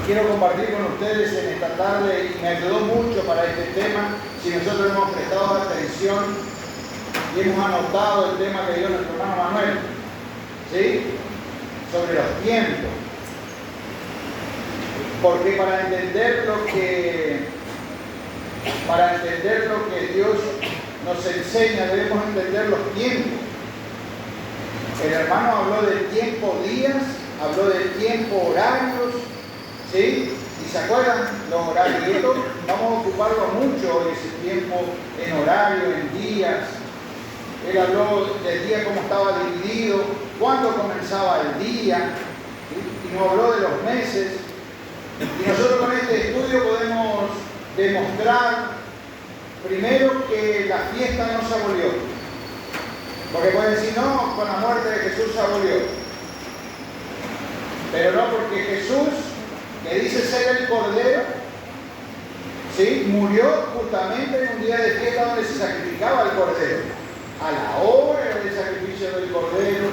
quiero compartir con ustedes en esta tarde y me ayudó mucho para este tema. Si nosotros hemos prestado atención y hemos anotado el tema que dio nuestro hermano Manuel, ¿sí? Sobre los tiempos. Porque para entender lo que Dios nos enseña, debemos entender los tiempos. El hermano habló del tiempo días, habló del tiempo horarios, ¿sí? ¿Y se acuerdan los horarios? Y esto vamos a ocuparlo mucho hoy, ese tiempo en horario, en días. Él habló del día, cómo estaba dividido, cuándo comenzaba el día, ¿sí? Y nos habló de los meses. Y nosotros con este estudio podemos demostrar, primero, que la fiesta no se abolió. Porque pueden decir, no, con la muerte de Jesús se abolió. Pero no, porque Jesús, que dice ser el Cordero, ¿sí? Murió justamente en un día de fiesta donde se sacrificaba el Cordero. A la hora del sacrificio del Cordero.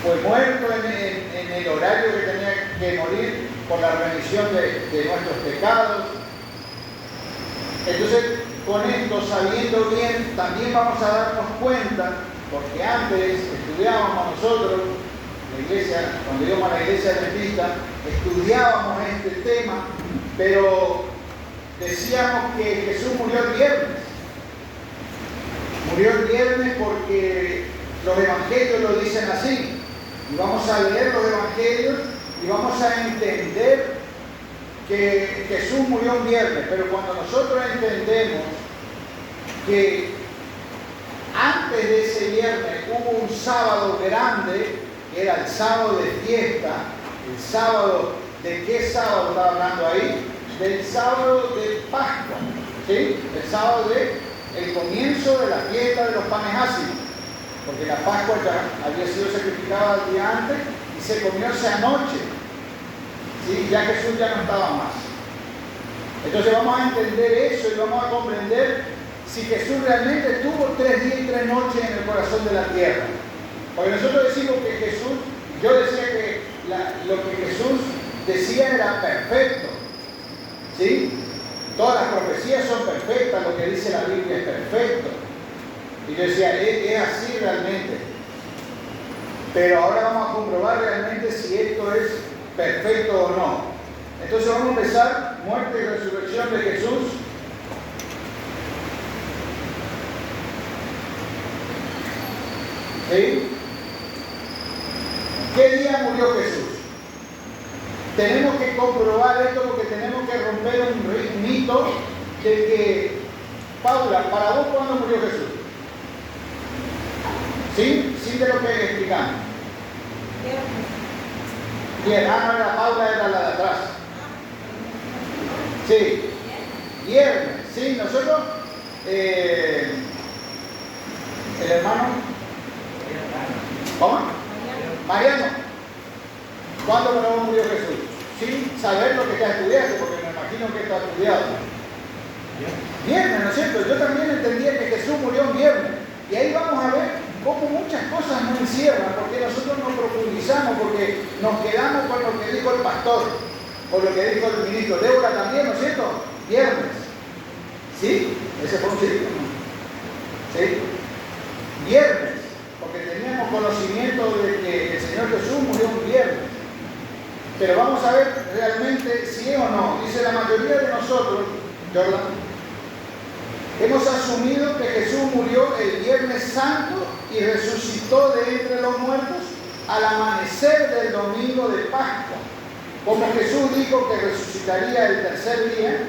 Fue muerto en el horario que tenía que morir por la remisión de nuestros pecados. Entonces, con esto, sabiendo bien, también vamos a darnos cuenta, porque antes estudiábamos nosotros, la iglesia, cuando íbamos a la iglesia adventista, estudiábamos este tema, pero decíamos que Jesús murió el viernes. Murió el viernes porque los evangelios lo dicen así. Y vamos a leer los evangelios y vamos a entender que Jesús murió un viernes, pero cuando nosotros entendemos que antes de ese viernes hubo un sábado grande, que era el sábado de fiesta, el sábado, ¿de qué sábado estaba hablando ahí? Del sábado de Pascua, ¿sí? El sábado del comienzo de la fiesta de los panes ácidos, porque la Pascua ya había sido sacrificada el día antes y se comió esa noche. ¿Sí? Ya Jesús ya no estaba más. Entonces vamos a entender eso y vamos a comprender si Jesús realmente tuvo 3 días y 3 noches en el corazón de la tierra. Porque nosotros decimos que Jesús, yo decía que lo que Jesús decía era perfecto. ¿Sí? Todas las profecías son perfectas, lo que dice la Biblia es perfecto. Y yo decía, es así realmente. Pero ahora vamos a comprobar realmente si esto es perfecto o no. Entonces vamos a empezar, muerte y resurrección de Jesús. ¿Sí? ¿Qué día murió Jesús? Tenemos que comprobar esto porque tenemos que romper un mito de que, Paula, ¿para vos cuándo murió Jesús? ¿Sí? Sí de lo que explicamos. Bien, no era Paula, era la de atrás. Sí, viernes, sí, nosotros, el hermano, ¿cómo? Mariano, ¿cuándo murió Jesús? Sin saber lo que está estudiando, porque me imagino que está estudiado. Viernes, ¿no es cierto? Yo también entendía que Jesús murió un viernes. Y ahí vamos a ver cómo muchas cosas no encierran, porque nosotros no profundizamos, porque nos quedamos con lo que dijo el pastor, o lo que dijo el ministro. Débora también, ¿no es cierto? Viernes. ¿Sí? Ese fue un círculo. ¿Sí? Viernes, porque teníamos conocimiento de que el Señor Jesús murió un viernes. Pero vamos a ver realmente si es o no. Dice la mayoría de nosotros, Jordan, hemos asumido que Jesús murió el Viernes Santo y resucitó de entre los muertos al amanecer del domingo de Pascua. Como Jesús dijo que resucitaría el tercer día,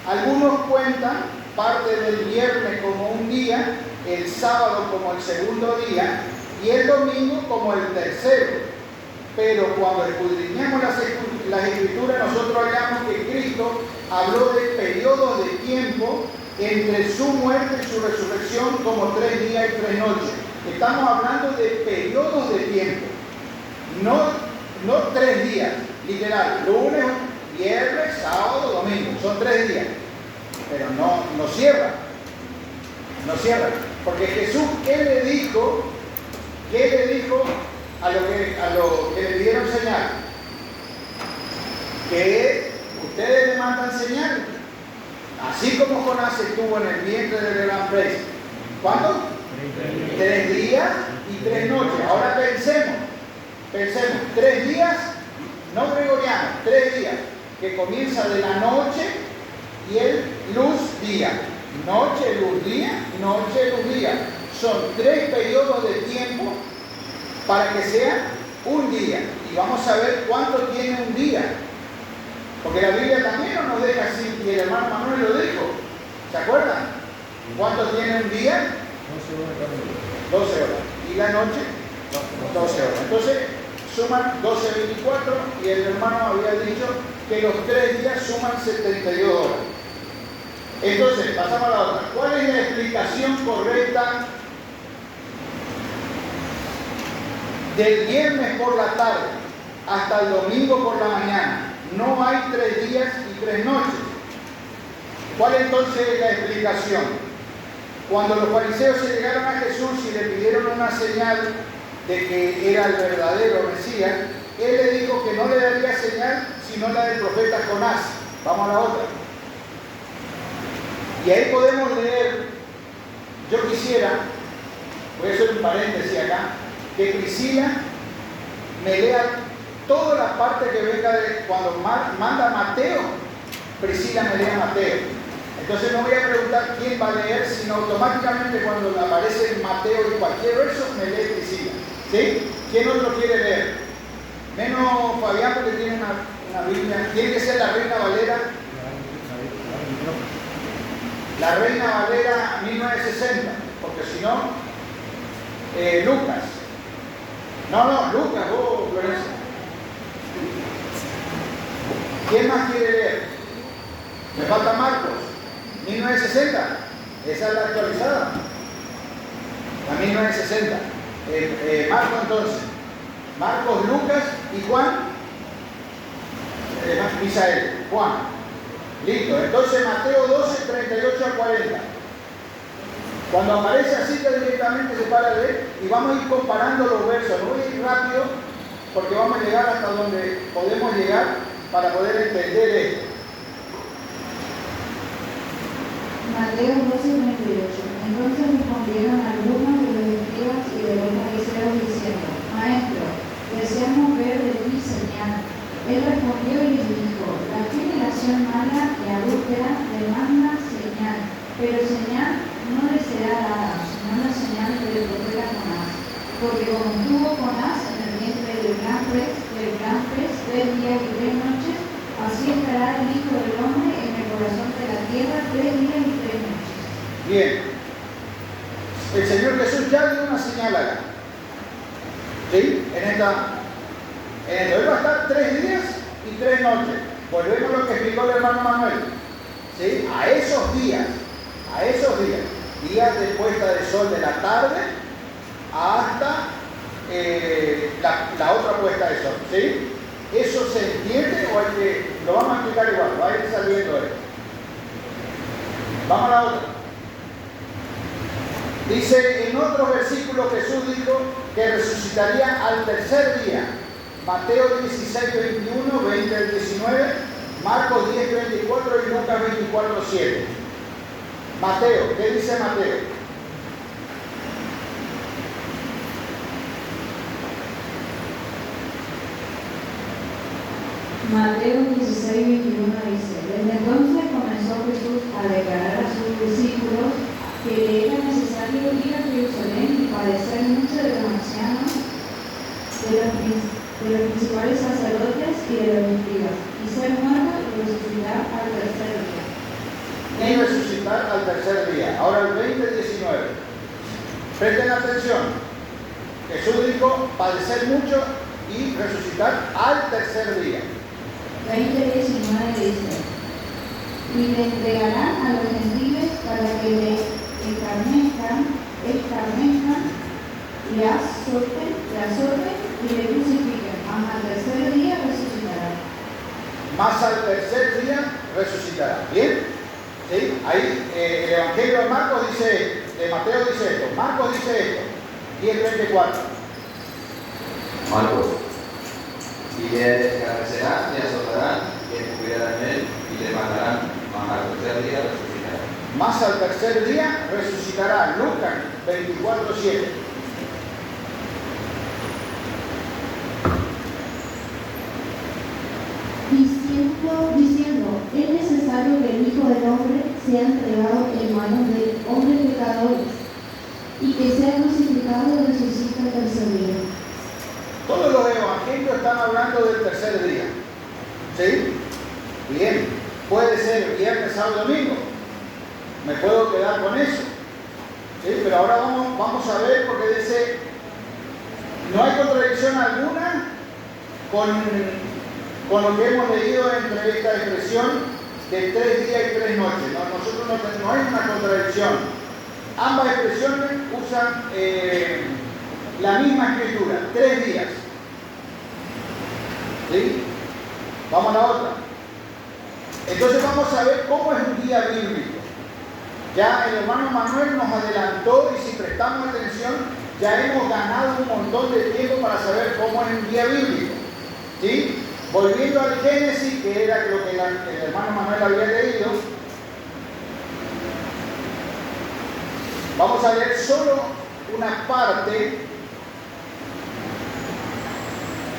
algunos cuentan parte del viernes como un día, el sábado como el segundo día y el domingo como el tercero. Pero cuando escudriñamos las Escrituras, nosotros hallamos que Cristo habló de periodos de tiempo entre su muerte y su resurrección como 3 días y 3 noches. Estamos hablando de periodos de tiempo, no 3 días, literal, lunes, viernes, sábado, domingo, son 3 días, pero no cierra, porque Jesús, ¿qué le dijo a lo que le pidieron señal? que ustedes me mandan señales. Así como Jonás estuvo en el vientre del gran pez. ¿Cuánto? 3 días y 3 noches. Ahora pensemos, 3 días, no gregorianos, 3 días, que comienza de la noche y el luz día. Noche, luz día, noche, luz día. Son 3 periodos de tiempo para que sea un día. Y vamos a ver cuánto tiene un día. Porque la Biblia también no nos deja así, y el hermano Manuel lo dijo. ¿Se acuerdan? ¿Cuánto tiene un día? 12 horas. ¿Y la noche? 12 horas. Entonces, suman 12, 24, y el hermano había dicho que los 3 días suman 72 horas. Entonces, pasamos a la otra. ¿Cuál es la explicación correcta del viernes por la tarde hasta el domingo por la mañana? No hay 3 días y 3 noches. ¿Cuál entonces es la explicación? Cuando los fariseos se llegaron a Jesús y le pidieron una señal de que era el verdadero Mesías, él le dijo que no le daría señal sino la del profeta Jonás. Vamos a la otra. Y ahí podemos leer, yo quisiera, voy a hacer un paréntesis acá, que Priscila me lea toda la parte que venga de cuando manda Mateo, Priscila me lea Mateo. Entonces no voy a preguntar quién va a leer, sino automáticamente cuando aparece Mateo en cualquier verso, me lee Priscila. ¿Sí? ¿Quién otro quiere leer? Menos Fabián, porque tiene una Biblia. Tiene que ser la Reina Valera. La Reina Valera 1960, porque si no, Lucas. No, Lucas, Florencia. ¿Quién más quiere leer? Me falta Marcos, 1960. Esa es la actualizada. La 1960. Marcos entonces. Marcos, Lucas y Juan. Misael, Juan. Listo. Entonces Mateo 12, 38 a 40. Cuando aparece así, que directamente se para de leer y vamos a ir comparando los versos. No voy a ir rápido porque vamos a llegar hasta donde podemos llegar para poder entender esto. Mateo 12:38. Entonces respondieron algunos de los escribas y de los fariseos diciendo: Maestro, deseamos ver de ti señal. Él respondió y les dijo: La generación mala y adúltera demanda señal, pero señal no le será dada, sino la señal del profeta Jonás. Porque como estuvo Jonás en el vientre del gran pez 3 días y 3 noches, así estará el Hijo del Hombre en el corazón de la tierra 3 días y 3 noches. Bien. El Señor Jesús ya dio una señal acá. ¿Sí? Él va a estar 3 días y 3 noches. Volvemos a lo que explicó el hermano Manuel. ¿Sí? A esos días, días de puesta de sol de la tarde hasta la otra puesta de sol. ¿Sí? ¿Eso se entiende o hay que, lo vamos a explicar igual? Va a ir saliendo esto. Vamos a la otra. Dice en otro versículo Jesús dijo que resucitaría al 3er día. Mateo 16, 21, 20 al 19, Marcos 10, 24 y Lucas 24, 7. Mateo, ¿qué dice Mateo? Mateo 16:21 dice: Desde entonces comenzó Jesús a declarar a sus discípulos que le era necesario ir a Jerusalén y padecer mucho de los ancianos, de los principales sacerdotes y de los escribas, y ser muerto y resucitar al 3er día. Y resucitar al 3er día. Ahora el 20:19. Presten atención. Jesús dijo padecer mucho y resucitar al 3er día. 20:19 dice: Y le entregarán a los gentiles para que le escarnezcan, le azoten y le crucifiquen, mas al 3er día resucitará. Más al 3er día resucitará. ¿Bien? ¿Sí? Ahí el Evangelio de Marcos dice, de Mateo dice esto, Marcos dice esto, 10:34. Marcos: Y le escarnecerán, le azotarán, le Más al tercer día resucitará. Lucas 24:7. Diciendo, es necesario que el Hijo del Hombre sea entregado en manos de hombres pecadores y que sea crucificado y resucite al tercer día. Todos los evangelios están hablando del tercer día. ¿Sí? Bien. Puede ser viernes, sábado, domingo. Me puedo quedar con eso. ¿Sí? Pero ahora vamos a ver, porque dice, no hay contradicción alguna con lo que hemos leído entre esta expresión de 3 días y 3 noches. Nosotros no hay una contradicción. Ambas expresiones usan la misma escritura, 3 días. ¿Sí? Vamos a la otra. Entonces vamos a ver cómo es un día bíblico. Ya el hermano Manuel nos adelantó, y si prestamos atención, ya hemos ganado un montón de tiempo para saber cómo es un día bíblico. ¿Sí? Volviendo al Génesis, que era lo que el hermano Manuel había leído, vamos a leer solo una parte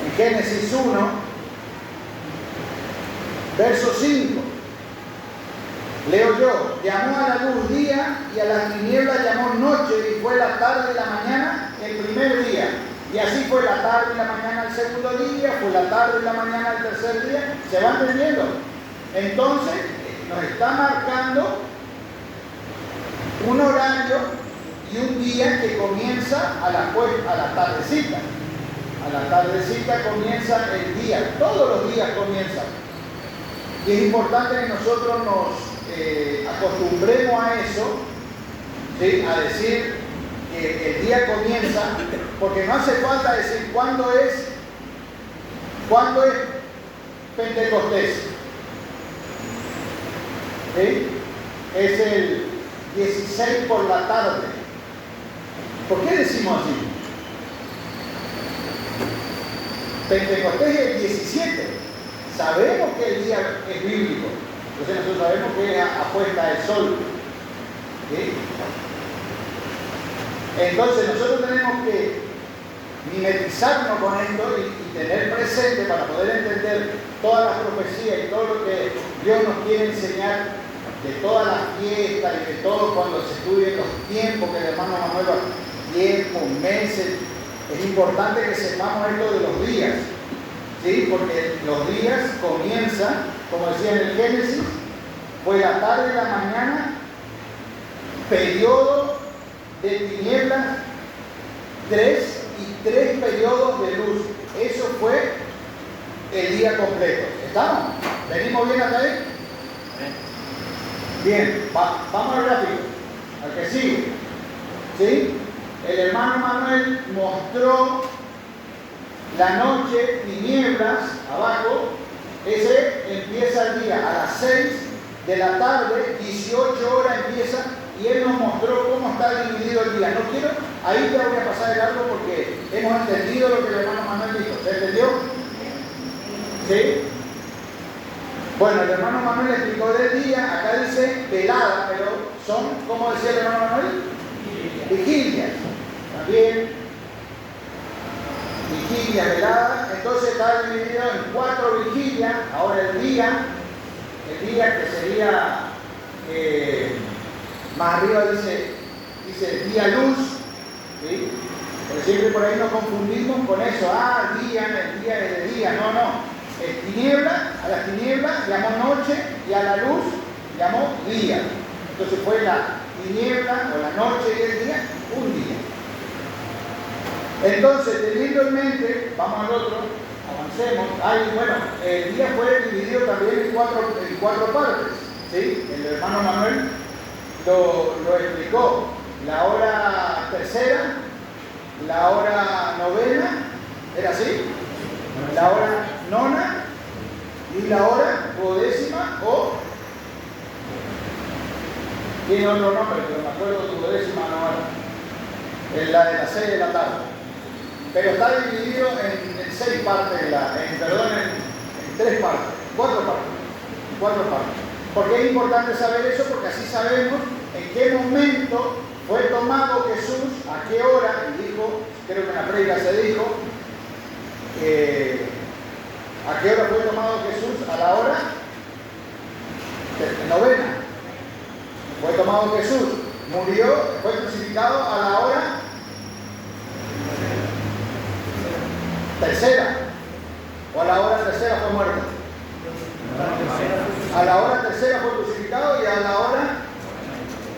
en Génesis 1, verso 5. Leo yo: llamó a la luz día y a las tinieblas llamó noche, y fue la tarde y la mañana el primer día. Y así fue la tarde y la mañana el segundo día, fue la tarde y la mañana el tercer día. ¿Se va entendiendo? Entonces nos está marcando un horario y un día que comienza a la tardecita. A la tardecita comienza el día, todos los días comienzan. Y es importante que nosotros nos acostumbremos a eso, ¿sí? A decir que el día comienza, porque no hace falta decir cuándo es Pentecostés. ¿Sí? Es el 16 por la tarde. ¿Por qué decimos así? Pentecostés es el 17. Sabemos que el día es bíblico. Entonces nosotros sabemos que es a puesta del sol. ¿Sí? Entonces nosotros tenemos que mimetizarnos con esto y tener presente, para poder entender todas las profecías y todo lo que Dios nos quiere enseñar de todas las fiestas y de todo, cuando se estudien los tiempos que el hermano Manuel, tiempos, meses. Es importante que sepamos esto de los días, ¿sí? Porque los días comienzan, como decía en el Génesis, fue la tarde y la mañana, periodo de tinieblas, 3 y 3 periodos de luz. Eso fue el día completo. ¿Estamos? ¿Venimos bien hasta ahí? Bien, vamos al gráfico, al que sigue. ¿Sí? El hermano Manuel mostró la noche, tinieblas, abajo. Ese empieza el día a las 6 de la tarde, 18 horas empieza, y él nos mostró cómo está dividido el día. No quiero, ahí te voy a pasar el algo porque hemos entendido lo que el hermano Manuel dijo. ¿Se entendió? ¿Sí? Bueno, el hermano Manuel explicó del día, acá dice velada, pero son, ¿cómo decía el hermano Manuel? Vigilias. También, vigilias, veladas. Entonces está dividido en 4 vigilias. Ahora el día que sería, más arriba dice día luz, ¿sí? Porque siempre por ahí nos confundimos con eso. El día es de día. No. Es tiniebla, a las tinieblas llamó noche, y a la luz llamó día. Entonces fue la tiniebla o la noche y el día, un día. Entonces, teniendo en mente, vamos al otro, avancemos. El día fue dividido también en cuatro partes, ¿sí? El hermano Manuel lo explicó. La hora tercera, la hora novena, ¿era así? La hora nona y la hora duodécima, o tiene otro nombre, pero me acuerdo, duodécima no era, la de las 6 de la tarde. Pero está dividido en 6 partes, en 3 partes, 4 partes. ¿Por qué es importante saber eso? Porque así sabemos en qué momento fue tomado Jesús, a qué hora, y dijo, creo que en la predica se dijo, a qué hora fue tomado Jesús, a la hora novena. Fue tomado Jesús, murió, fue crucificado a la hora tercera, o a la hora tercera fue muerto. A la hora tercera fue crucificado y a la hora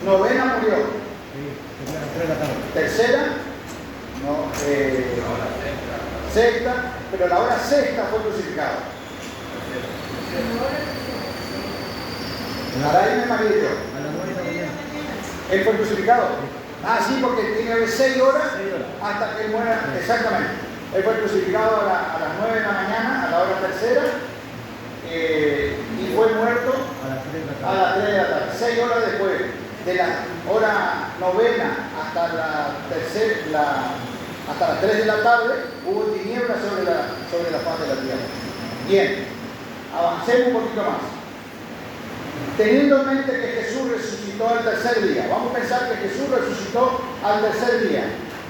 novena murió. Tercera, no, sexta, pero a la hora sexta fue crucificado. Ahí me marido. Él fue crucificado. Ah, sí, porque tiene que haber 6 horas hasta que él muera. Exactamente. Él fue crucificado a las 9 de la mañana, a la hora tercera, y fue muerto a las 3 de la tarde. 6 horas después de la hora novena hasta hasta las 3 de la tarde, hubo tinieblas sobre la faz de la tierra. Bien, avancemos un poquito más. Teniendo en mente que Jesús resucitó al tercer día, vamos a pensar que Jesús resucitó al tercer día.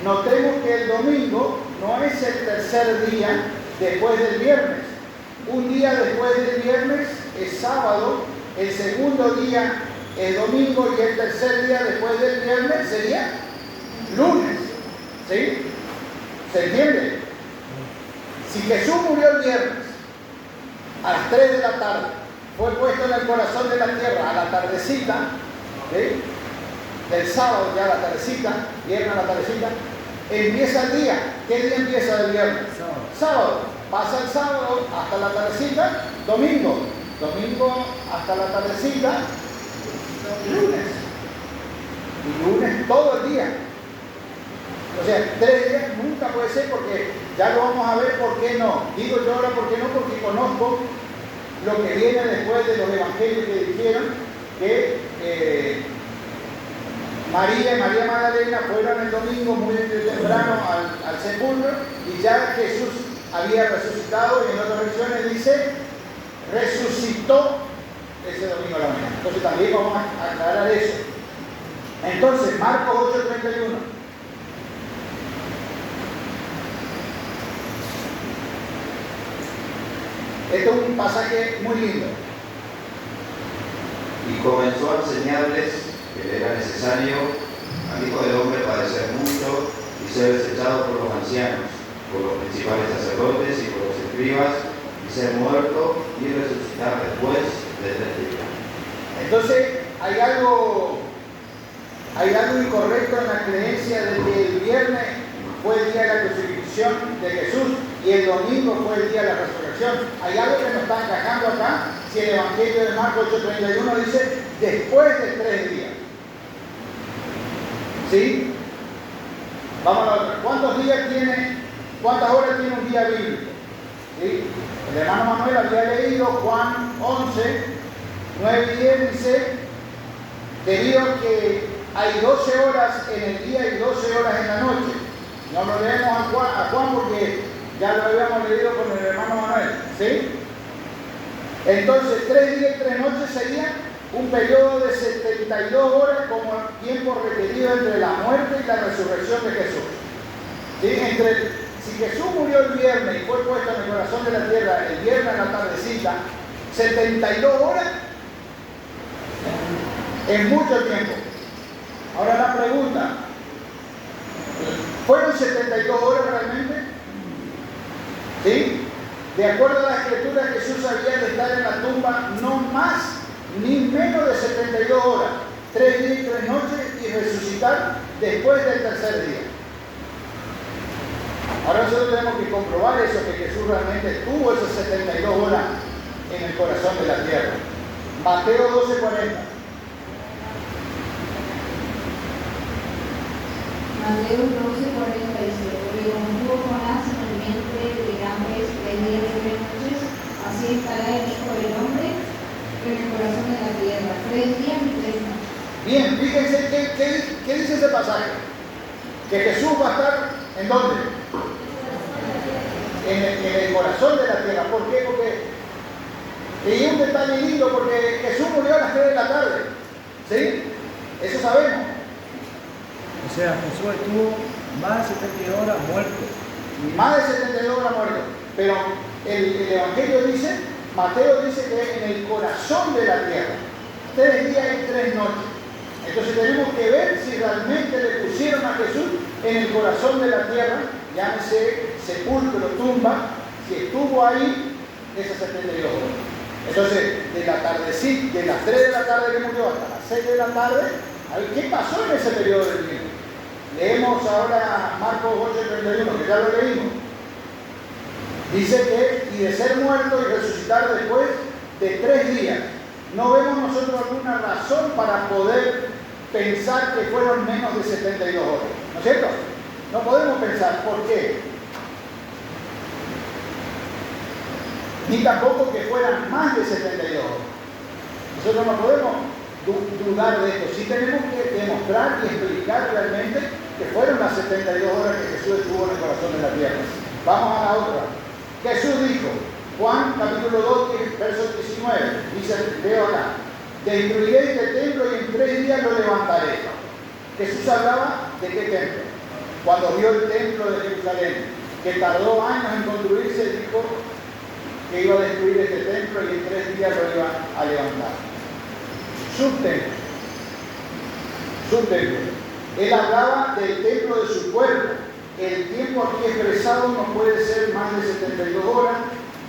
Notemos que el domingo no es el tercer día después del viernes. Un día después del viernes es sábado, el segundo día es domingo y el tercer día después del viernes sería lunes. ¿Sí? ¿Se entiende? Si Jesús murió el viernes a las 3 de la tarde, fue puesto en el corazón de la tierra a la tardecita, ¿sí? Del sábado ya a la tardecita, viernes a la tardecita, empieza el día. ¿Qué día empieza el viernes? Sábado. Pasa el sábado hasta la tardecita, domingo. Domingo hasta la tardecita, lunes. Y lunes todo el día. O sea, 3 días nunca puede ser porque ya lo vamos a ver por qué no. Digo yo ahora por qué no, porque conozco lo que viene después de los evangelios que dijeron que María y María Magdalena fueron el domingo muy temprano al sepulcro y ya Jesús había resucitado, y en otras versiones dice resucitó ese domingo a la mañana. Entonces también vamos a aclarar eso. Entonces, Marcos 8:31. Este es un pasaje muy lindo. Y comenzó a enseñarles que le era necesario al Hijo del Hombre padecer mucho y ser desechado por los ancianos, por los principales sacerdotes y por los escribas, y ser muerto y resucitar después de 3 días. Entonces, hay algo incorrecto en la creencia de que el viernes fue el día de la crucifixión de Jesús y el domingo fue el día de la resurrección. Hay algo que nos está encajando acá, si el Evangelio de Marcos 8:31 dice después de 3 días. ¿Sí? Vamos a la otra. ¿Cuántas horas tiene un día bíblico? ¿Sí? El hermano Manuel había leído Juan 11, 9 y 10, dice, debido a que hay 12 horas en el día y 12 horas en la noche. No lo leemos a Juan porque ya lo habíamos leído con el hermano Manuel. ¿Sí? Entonces, 3 días y 3 noches sería un periodo de 72 horas como tiempo requerido entre la muerte y la resurrección de Jesús. ¿Sí? Si Jesús murió el viernes y fue puesto en el corazón de la tierra el viernes a la tardecita, 72 horas es mucho tiempo. Ahora la pregunta, ¿fueron 72 horas realmente? ¿Sí? De acuerdo a la Escritura, Jesús había de estar en la tumba no más ni menos de 72 horas, 3 días y 3 noches, y resucitar después del tercer día. Ahora nosotros tenemos que comprobar eso, que Jesús realmente tuvo esas 72 horas en el corazón de la tierra. Mateo 12:40. Mateo 12:40 dice, porque como tuvo Jonás en el vientre de Jambres 3 días y 3 noches, así estará el Hijo del Hombre en el corazón de la tierra, 3 días y 3 noches. Bien, fíjense qué dice ese pasaje. Que Jesús va a estar ¿en dónde? En el corazón de la tierra. ¿Por qué? Porque Y un detalle lindo porque Jesús murió a las 3 de la tarde. ¿Sí? Eso sabemos. O sea, Jesús estuvo más de 72 horas muerto. Más de 72 horas muerto. Pero el Evangelio dice, Mateo dice que en el corazón de la tierra, 3 días y 3 noches. Entonces tenemos que ver si realmente le pusieron a Jesús en el corazón de la tierra, llámese sepulcro, tumba, si estuvo ahí esas 72 horas. Entonces, de las 3 de la tarde que murió hasta las 6 de la tarde, ¿qué pasó en ese periodo del tiempo? Leemos ahora Marcos 8:31, que ya lo leímos. Dice que, y de ser muerto y resucitar después de 3 días. No vemos nosotros alguna razón para poder pensar que fueron menos de 72 horas. ¿No es cierto? No podemos pensar. ¿Por qué? Ni tampoco que fueran más de 72 horas. Nosotros no podemos dudar de esto. Sí tenemos que demostrar y explicar realmente que fueron las 72 horas que Jesús estuvo en el corazón de la tierra. Vamos a la otra. Jesús dijo, Juan capítulo 2, verso 19, dice, leo acá, destruiré este templo y en 3 días lo levantaré. Jesús hablaba de qué templo. Cuando vio el templo de Jerusalén, que tardó años en construirse, dijo que iba a destruir este templo y en 3 días lo iba a levantar. Su templo. Él hablaba del templo de su cuerpo. El tiempo aquí expresado no puede ser más de 72 horas,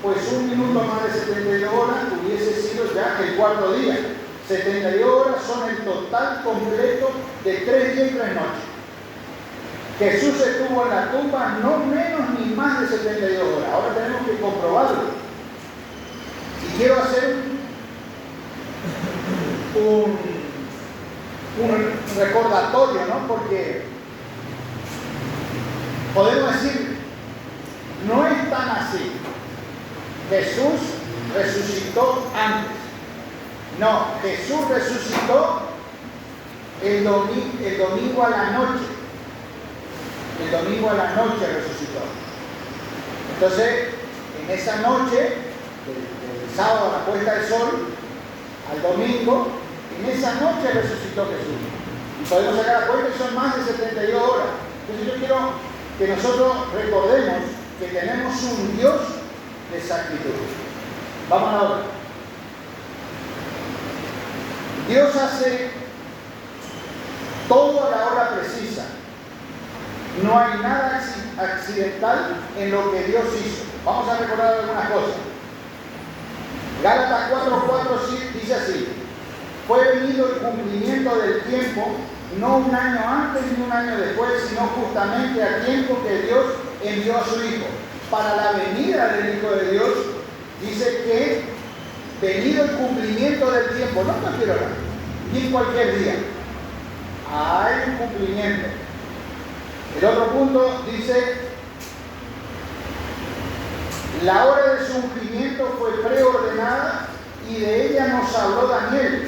pues un minuto más de 72 horas hubiese sido ya el 4.º día. 72 horas son el total completo de 3 días y 3 noches. Jesús estuvo en la tumba no menos ni más de 72 horas. Ahora tenemos que comprobarlo. Y quiero hacer un recordatorio, ¿no? Porque podemos decir, no es tan así. Jesús resucitó antes. No, Jesús resucitó el domingo a la noche. El domingo a la noche resucitó. Entonces, en esa noche, del sábado a la puesta del sol, al domingo, en esa noche resucitó Jesús. Y podemos sacar la cuenta que son más de 72 horas. Entonces yo quiero que nosotros recordemos que tenemos un Dios de exactitud. Vamos a la otra. Dios hace todo a la hora precisa. No hay nada accidental en lo que Dios hizo. Vamos a recordar algunas cosas. Gálatas 4:4 dice así: fue venido el cumplimiento del tiempo, no un año antes ni un año después, sino justamente a tiempo que Dios envió a su Hijo. Para la venida del Hijo de Dios, dice que venido el cumplimiento del tiempo, no cualquier hora, ni cualquier día. Hay un cumplimiento. El otro punto dice, la hora de su cumplimiento fue preordenada y de ella nos habló Daniel.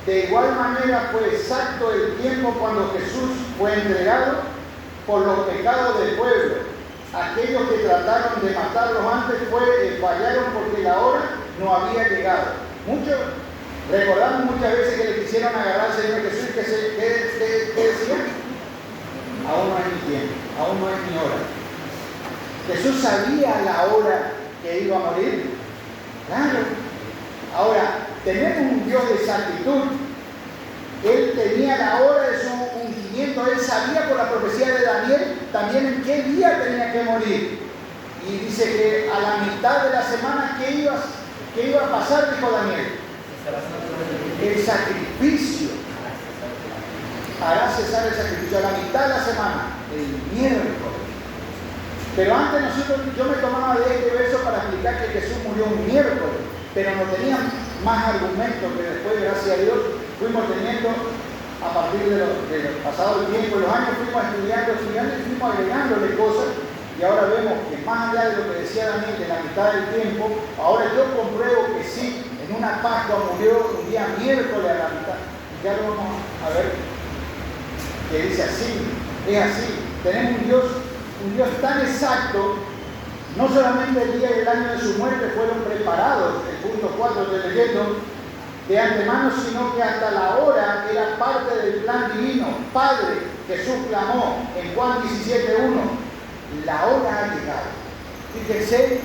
De igual manera fue exacto el tiempo cuando Jesús fue entregado por los pecados del pueblo. Aquellos que trataron de matarlo antes fallaron porque la hora no había llegado. Recordamos muchas veces que le quisieron agarrar al Señor Jesús, ¿qué decían? Aún no es mi tiempo, aún no es mi hora. Jesús sabía la hora que iba a morir. Claro. Ahora, tenemos un Dios de exactitud. Él tenía la hora de su ungimiento. Él sabía por la profecía de Daniel también en qué día tenía que morir. Y dice que a la mitad de la semana, ¿qué iba a pasar? Dijo Daniel. El sacrificio. Hará cesar el sacrificio a la mitad de la semana, el miércoles. Pero antes yo me tomaba de este verso para explicar que Jesús murió un miércoles, pero no tenía más argumentos que después, gracias a Dios, fuimos teniendo a partir de los pasado el tiempo, los años, fuimos estudiando y fuimos agregándole cosas, y ahora vemos que más allá de lo que decía Daniel, de la mitad del tiempo, ahora yo compruebo que sí, en una Pascua murió un día miércoles a la mitad. Y ya lo vamos a ver. Que dice así, es así. Tenemos un Dios tan exacto No solamente el día y el año de su muerte fueron preparados, el punto 4 de leyendo, de antemano, sino que hasta la hora era parte del plan divino. Padre, Jesús clamó en Juan 17:1, la hora ha llegado. Fíjense,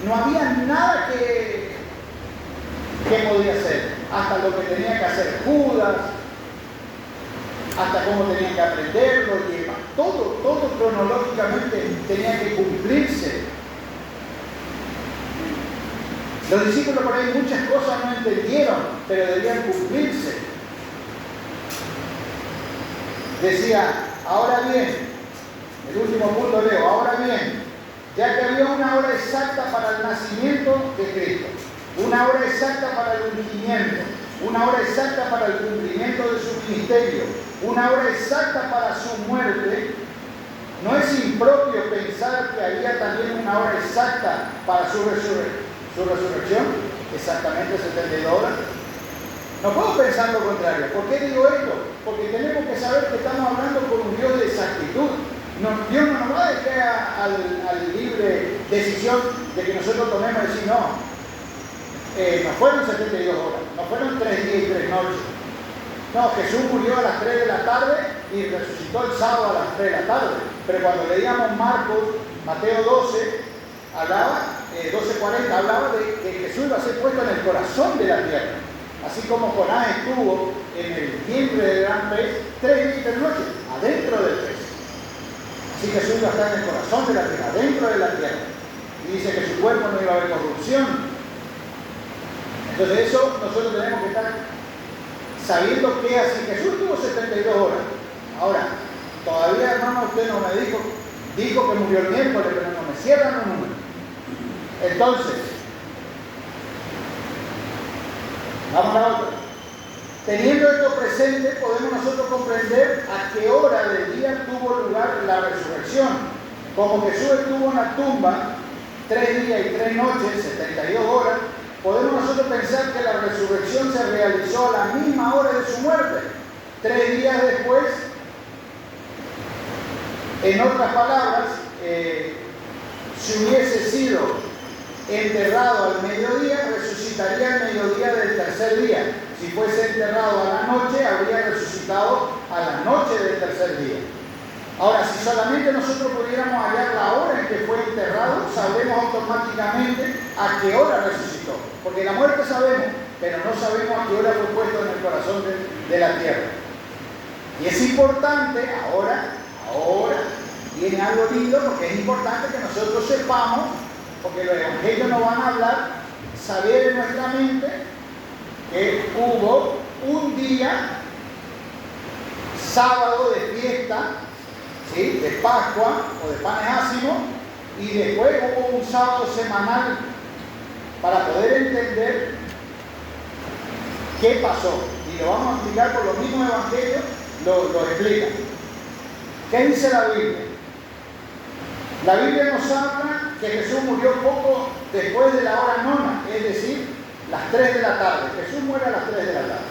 no había nada que podía hacer, hasta lo que tenía que hacer Judas, hasta cómo tenían que aprenderlo, y todo cronológicamente tenía que cumplirse. Los discípulos por ahí muchas cosas no entendieron, pero debían cumplirse. Decía, ahora bien, el último punto leo, ahora bien, ya que había una hora exacta para el nacimiento de Cristo, una hora exacta para el ungimiento, una hora exacta para el cumplimiento de su ministerio, una hora exacta para su muerte, ¿no es impropio pensar que había también una hora exacta para su resurrección? Exactamente 72 horas. No puedo pensar lo contrario. ¿Por qué digo esto? Porque tenemos que saber que estamos hablando con un Dios de exactitud. Dios no nos va a dejar al libre decisión de que nosotros tomemos y decir, no fueron 72 horas, no fueron 3 días y 3 noches. No, Jesús murió a las 3 de la tarde y resucitó el sábado a las 3 de la tarde. Pero cuando leíamos Mateo 12, hablaba, 12:40, hablaba de que Jesús iba a ser puesto en el corazón de la tierra. Así como Jonás estuvo en el vientre del gran pez 3 días y 3 noches, adentro del pez. Así Jesús iba a estar en el corazón de la tierra, dentro de la tierra. Y dice que su cuerpo no iba a haber corrupción. Entonces eso nosotros tenemos que estar sabiendo que así Jesús tuvo 72 horas. Ahora, todavía, hermano, usted no me dijo que murió el miércoles, pero no me cierran los números. Entonces, vamos a la otra. Teniendo esto presente, podemos nosotros comprender a qué hora del día tuvo lugar la resurrección. Como Jesús estuvo en la tumba 3 días y 3 noches, 72 horas, podemos nosotros pensar que la resurrección se realizó a la misma hora de su muerte, 3 días después. En otras palabras, si hubiese sido enterrado al mediodía, resucitaría al mediodía del tercer día. Si fuese enterrado a la noche, habría resucitado a la noche del tercer día. Ahora, si solamente nosotros pudiéramos hallar la hora en que fue enterrado, sabremos automáticamente a qué hora resucitó. Porque la muerte sabemos, pero no sabemos a qué hora fue puesto en el corazón de la tierra. Y es importante, ahora, viene algo lindo, porque es importante que nosotros sepamos, porque los evangelios nos van a hablar, saber en nuestra mente que hubo un día, sábado de fiesta, ¿sí?, de Pascua o de panes ácimos, y después hubo un sábado semanal para poder entender qué pasó. Y lo vamos a explicar por los mismos evangelios, lo explican. ¿Qué dice la Biblia? La Biblia nos habla que Jesús murió poco después de la hora nona, es decir, las 3 de la tarde. Jesús muere a las 3 de la tarde.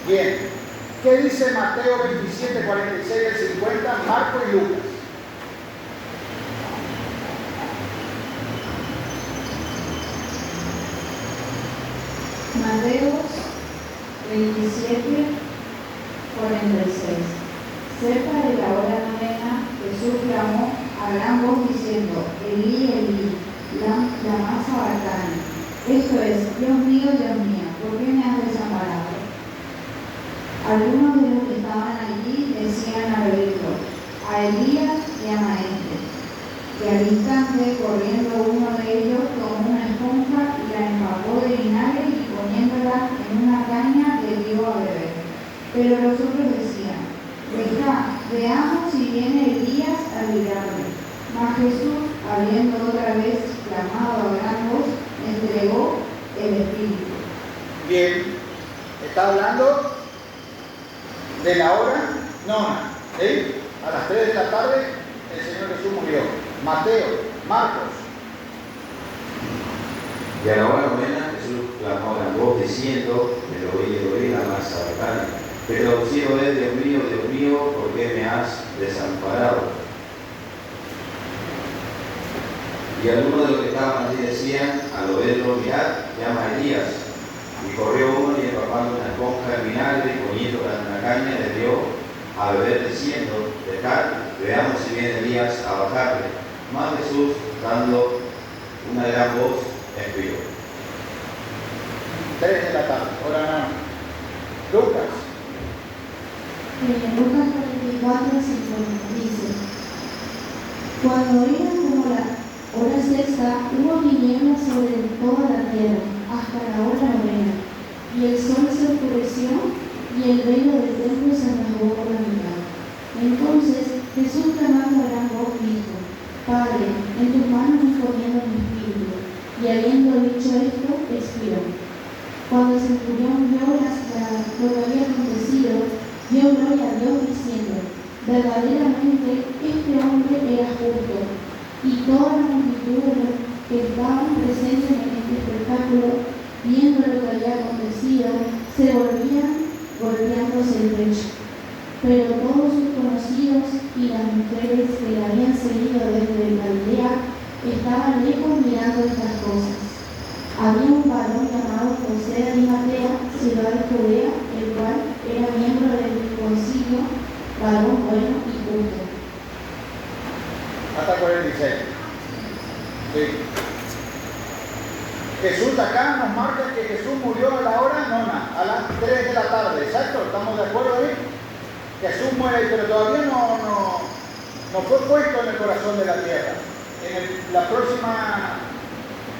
Bien. ¿Qué dice Mateo 27, 46 al 50, Marcos y Lucas? Mateo 27, 46. Cerca de la hora novena, Jesús clamó a gran voz diciendo, Elí, Elí, lama sabactani. Esto es, Dios mío, ¿por qué me has desamparado? Algunos de los que estaban allí decían al oírlo, a Elías y a Maestre. Y al instante, corriendo uno de ellos, tomó una esponja y la empapó de vinagre y poniéndola en una caña le dio a beber. Pero los otros decían, veamos si viene Elías a librarle. Mas Jesús, habiendo otra vez clamado a gran voz, entregó el Espíritu. Bien, está hablando de la hora nona, ¿sí? A las 3 de la tarde el Señor Jesús murió. Mateo, Marcos. Y a la hora novena Jesús clamó a gran voz diciendo, Eloí, lama sabactani, que traducido es, Dios mío, ¿por qué me has desamparado? Y algunos de los que estaban allí decían, al oírlo, mirad, llama a Elías. Y corrió uno y empapando una esponja de vinagre y poniéndola en una caña le dio a beber diciendo, dejad, veamos si viene Elías a bajarle. Mas Jesús, dando una gran voz, expiró. 3 de la tarde, hora nona. Lucas. Lucas 44, 50 dice: Cuando era como la hora sexta, hubo tinieblas sobre toda la tierra, hasta la hora novena, y el sol se oscureció, y el velo del templo se rasgó por la mitad. Entonces Jesús, clamando a gran voz, dijo: Padre, en tus manos encomiendo mi espíritu. Y habiendo dicho esto, expiró. Cuando el centurión vio lo que había acontecido, dio gloria a Dios diciendo: verdaderamente este hombre era justo. Y toda la multitud de los que estaban presentes en este espectáculo, viendo lo que había acontecido, se volvían golpeándose el pecho. Pero todos sus conocidos y las mujeres que le habían seguido desde la aldea estaban lejos mirando estas cosas. Había un varón llamado José de Arimatea, ciudad de Judea, el cual era miembro del concilio, varón bueno y justo. Hasta 46. Sí. Jesús acá nos marca que Jesús murió a la hora nona, a las 3 de la tarde, ¿exacto? ¿Estamos de acuerdo ahí? Jesús muere, pero todavía no fue puesto en el corazón de la tierra. En la próxima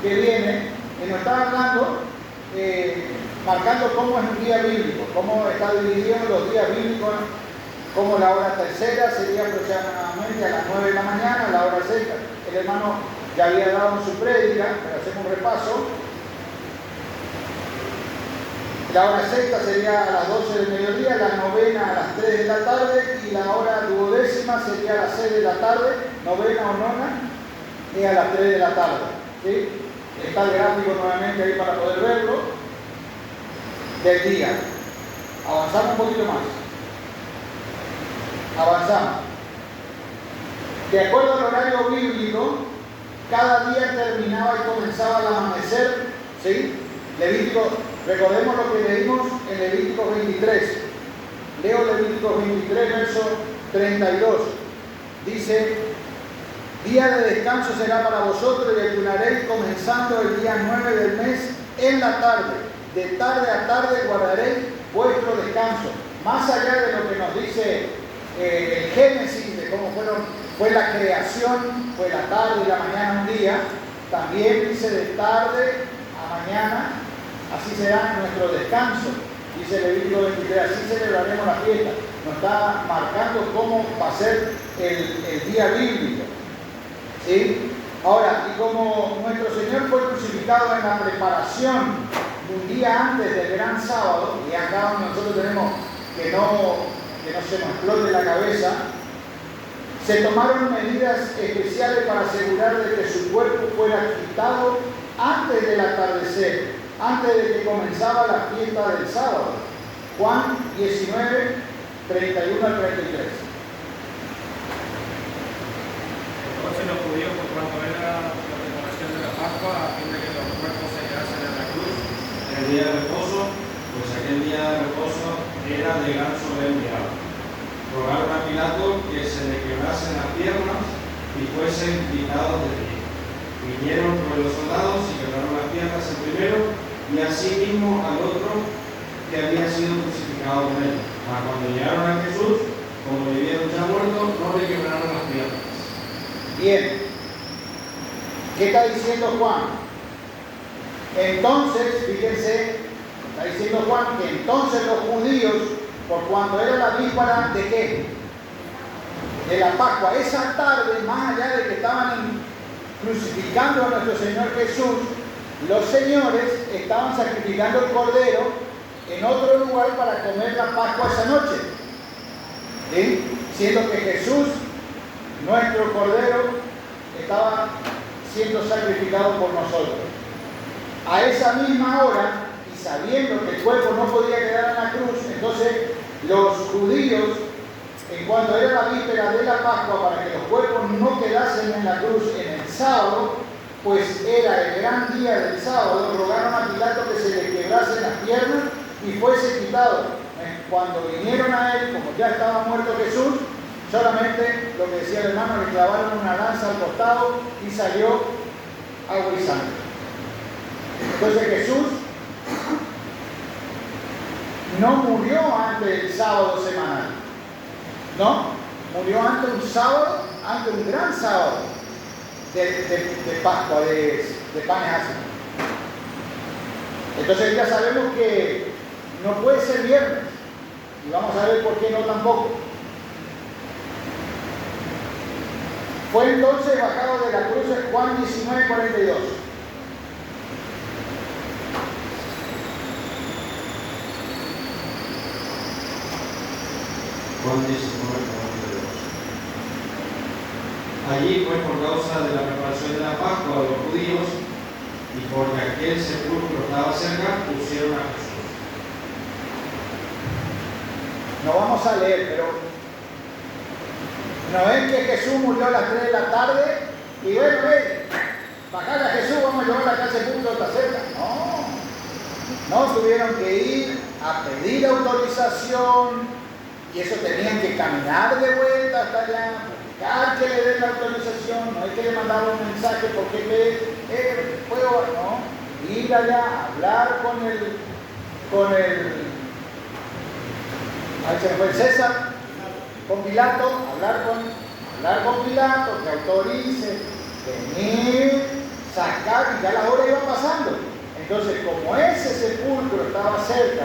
que viene, nos está hablando, marcando cómo es un día bíblico, cómo está dividido en los días bíblicos, como la hora tercera sería aproximadamente a las 9 de la mañana, la hora sexta. El hermano ya había dado en su prédica, pero hacemos un repaso. La hora sexta sería a las 12 del mediodía, la novena a las 3 de la tarde y la hora duodécima sería a las 6 de la tarde, novena o nona, y a las 3 de la tarde. ¿Sí? Está el gráfico nuevamente ahí para poder verlo del día. Avanzamos un poquito más. Avanzamos. De acuerdo al horario bíblico, cada día terminaba y comenzaba al amanecer. ¿Sí? Levítico, recordemos lo que leímos en Levítico 23. Leo Levítico 23, verso 32. Dice: día de descanso será para vosotros y ayunaréis comenzando el día 9 del mes en la tarde. De tarde a tarde guardaréis vuestro descanso. Más allá de lo que nos dice el Génesis, de cómo fue la creación, fue la tarde y la mañana un día, también dice de tarde a mañana, así será nuestro descanso. Dice Levítico 23, así celebraremos la fiesta. Nos está marcando cómo va a ser el día bíblico. ¿Sí? Ahora, y como nuestro Señor fue crucificado en la preparación de un día antes del gran sábado, y acá nosotros tenemos que no se nos explote la cabeza, se tomaron medidas especiales para asegurar de que su cuerpo fuera quitado antes del atardecer, antes de que comenzaba la fiesta del sábado. Juan 19, 31 al 33. Entonces los judíos, por cuanto era la preparación de la Pascua, a fin de que los cuerpos se quedasen en la cruz en el día de reposo, pues aquel día de reposo era de gran solemnidad. Rogaron a Pilato que se le quebrasen las piernas y fuesen quitados de pie. Vinieron por los soldados y quebraron las piernas el primero y asimismo al otro que había sido crucificado con él. Mas cuando llegaron a Jesús, como le vieron ya muerto, no le quebraron las piernas. Bien, ¿qué está diciendo Juan? Entonces, fíjense, está diciendo Juan que entonces los judíos, por cuando era la víspera de qué? De la Pascua, esa tarde, más allá de que estaban crucificando a nuestro Señor Jesús, los señores estaban sacrificando el cordero en otro lugar para comer la Pascua esa noche. ¿Sí? Siendo que Jesús, nuestro cordero, estaba siendo sacrificado por nosotros. A esa misma hora, y sabiendo que el cuerpo no podía quedar en la cruz, entonces los judíos, en cuanto era la víspera de la Pascua, para que los cuerpos no quedasen en la cruz en el sábado, pues era el gran día del sábado, rogaron a Pilato que se le quebrasen las piernas y fuese quitado. Cuando vinieron a él, como ya estaba muerto Jesús, solamente lo que decía el hermano, le clavaron una lanza al costado y salió agua y sangre. Entonces Jesús no murió antes del sábado semanal, no, murió antes un sábado, antes un gran sábado de Pascua, de panes ácidos. Entonces ya sabemos que no puede ser viernes, y vamos a ver por qué no tampoco. Fue entonces bajado de la cruz en Juan 19:42. Juan 19:42. Allí, pues, por causa de la preparación de la Pascua de los judíos y porque aquel sepulcro estaba cerca, pusieron a Jesús. No vamos a leer, pero no es que Jesús murió a las 3 de la tarde y bueno, bajar a Jesús, vamos a llevar a casa del punto, está cerca. No, tuvieron que ir a pedir autorización y eso tenían que caminar de vuelta hasta allá, buscar que le den la autorización, no es que le mandaron un mensaje porque puedo, no, ir allá, hablar con el ahí se me fue el César, con Pilato, hablar con Pilato, que autorice, venir, sacar, y ya la hora iba pasando. Entonces, como ese sepulcro estaba cerca,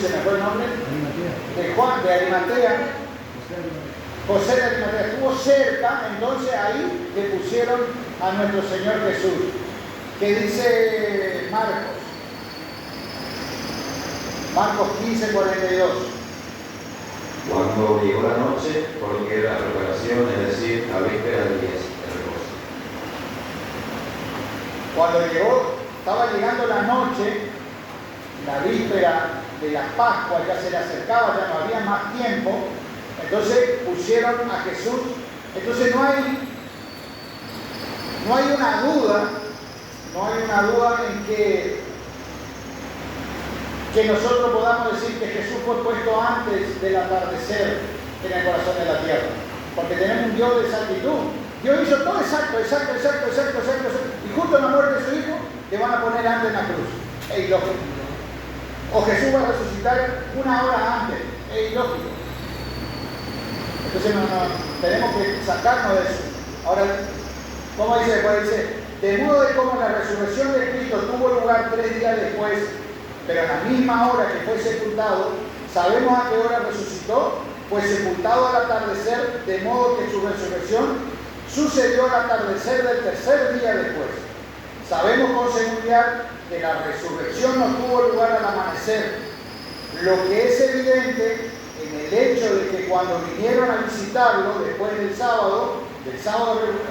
se me fue el nombre, de Juan, de Arimatea, José de Arimatea, estuvo cerca, entonces ahí le pusieron a nuestro Señor Jesús. ¿Qué dice Marcos? Marcos 15:42. Cuando llegó la noche, porque era la preparación, es decir, la víspera del día de reposo. Cuando estaba llegando la noche, la víspera de la Pascua, ya se le acercaba, ya no había más tiempo, entonces pusieron a Jesús. Entonces no hay una duda en que nosotros podamos decir que Jesús fue puesto antes del atardecer en el corazón de la tierra, porque tenemos un Dios de exactitud. Dios hizo todo exacto, y justo en la muerte de su Hijo le van a poner antes en la cruz. Es ilógico. O Jesús va a resucitar una hora antes. Es ilógico. Entonces tenemos que sacarnos de eso. Ahora, ¿cómo dice después? Dice, de modo de como la resurrección de Cristo tuvo lugar 3 días después, pero a la misma hora que fue sepultado, ¿sabemos a qué hora resucitó? Fue sepultado al atardecer, de modo que su resurrección sucedió al atardecer del 3er día después. Sabemos con seguridad que la resurrección no tuvo lugar al amanecer, lo que es evidente en el hecho de que cuando vinieron a visitarlo después del sábado